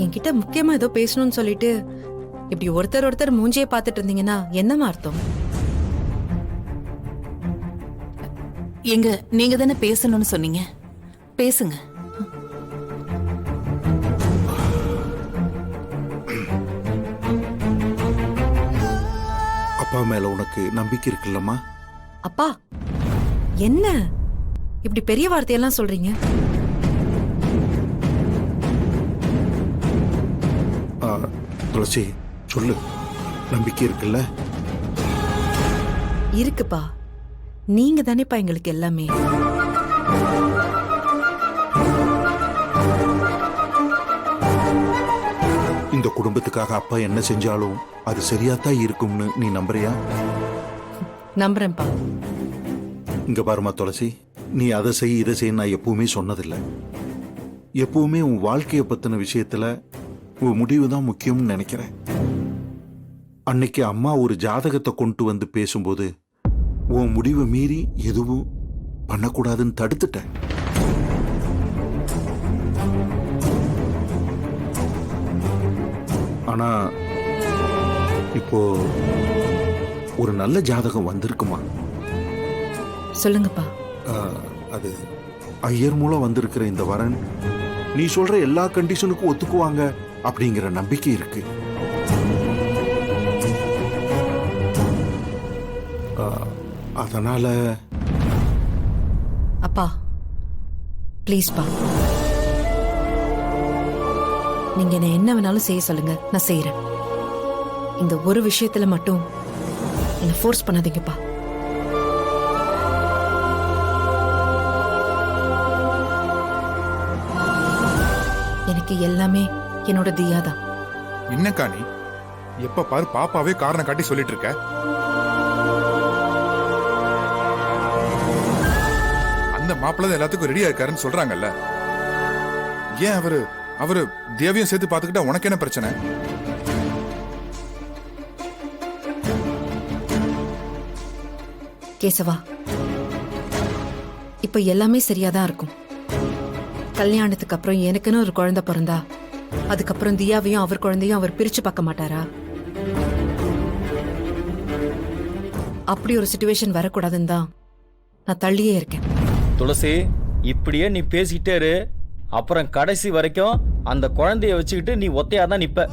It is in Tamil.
என்கிட்ட முக்கியமா ஏதோ பேசணும்னு சொல்லிட்டு இப்படி ஒருத்தர் மூஞ்சியை பார்த்துட்டு இருந்தீங்கன்னா என்னமா அர்த்தம்? எங்க நீங்க தானே பேசணும்னு சொன்னீங்க, பேசுங்க. அப்பா மேல உனக்கு நம்பிக்கை இருக்குல்லம்மா? அப்பா என்ன இப்படி பெரிய வார்த்தையெல்லாம் சொல்றீங்க? துளசி சொல்லு, நம்பிக்கை இருக்குல்ல? இருக்குப்பா, நீங்க தானேப்பா எங்களுக்கு எல்லாமே. இந்த குடும்பத்துக்காக அப்பா என்ன செஞ்சாலும் அது சரியாத்தான் இருக்கும்னு நீ நம்புறியா? நம்புறேன்ப்பா. இங்க பாருமா துளசி, நீ அதை செய் இதை செய்ய நான் எப்பவுமே சொன்னதில்லை. எப்பவுமே உன் வாழ்க்கைய பத்தின விஷயத்துல உன் முடிவு தான் முக்கியம்னு நினைக்கிறேன். அன்னைக்கு அம்மா ஒரு ஜாதகத்தை கொண்டு வந்து பேசும்போது உன் முடிவை மீறி எதுவும் பண்ணக்கூடாதுன்னு தடுத்துட்டேன். ஆனா இப்போ ஒரு நல்ல ஜாதகம் வந்திருக்குமா? சொல்லுங்கப்பா. அது ஐயர் மூலம் வந்திருக்கிற இந்த வரன் நீ சொல்ற எல்லா கண்டிஷனுக்கும் ஒத்துக்குவாங்க அப்படிங்கிற நம்பிக்கை இருக்கு. அதனால அப்பா ப்ளீஸ் பா, நீங்க என்ன வேணாலும் செய்ய சொல்லுங்க, நான் செய்யறேன். இந்த ஒரு விஷயத்துல மட்டும் என்ன ஃபோர்ஸ் பண்ணாதீங்கப்பா. எனக்கு எல்லாமே என்னோட தியா தான். என்னக்கா நீ எப்ப பாரு பாப்பாவே காரணம் காட்டி சொல்லிட்டு இருக்க? அந்த மாப்பிள்ள எல்லாத்துக்கும் ரெடியா இருக்காருன்னு சொல்றாங்கல்ல, ஏன் அவரு தேவியும் சேர்த்து பாத்துக்கிட்டா உனக்கு என்ன பிரச்சனை? கேசவா, இப்ப எல்லாமே சரியாதான் இருக்கும். கல்யாணத்துக்கு அப்புறம் எனக்குன்னு ஒரு குழந்தை பிறந்தா அதுக்கப்புறம் தியாவையும் அவர் குழந்தையும் அவர் பிரிச்சு பார்க்க மாட்டாரா? அப்படி ஒரு சிச்சுவேஷன் வரக்கூடாதுன்னு தான் நான் தள்ளியே இருக்கேன். துளசி, இப்படியே நீ பேசிக்கிட்டே இரு, அப்புறம் கடைசி வரைக்கும் அந்த குழந்தைய வச்சுக்கிட்டு நீ ஒத்தையாதான் நிப்ப.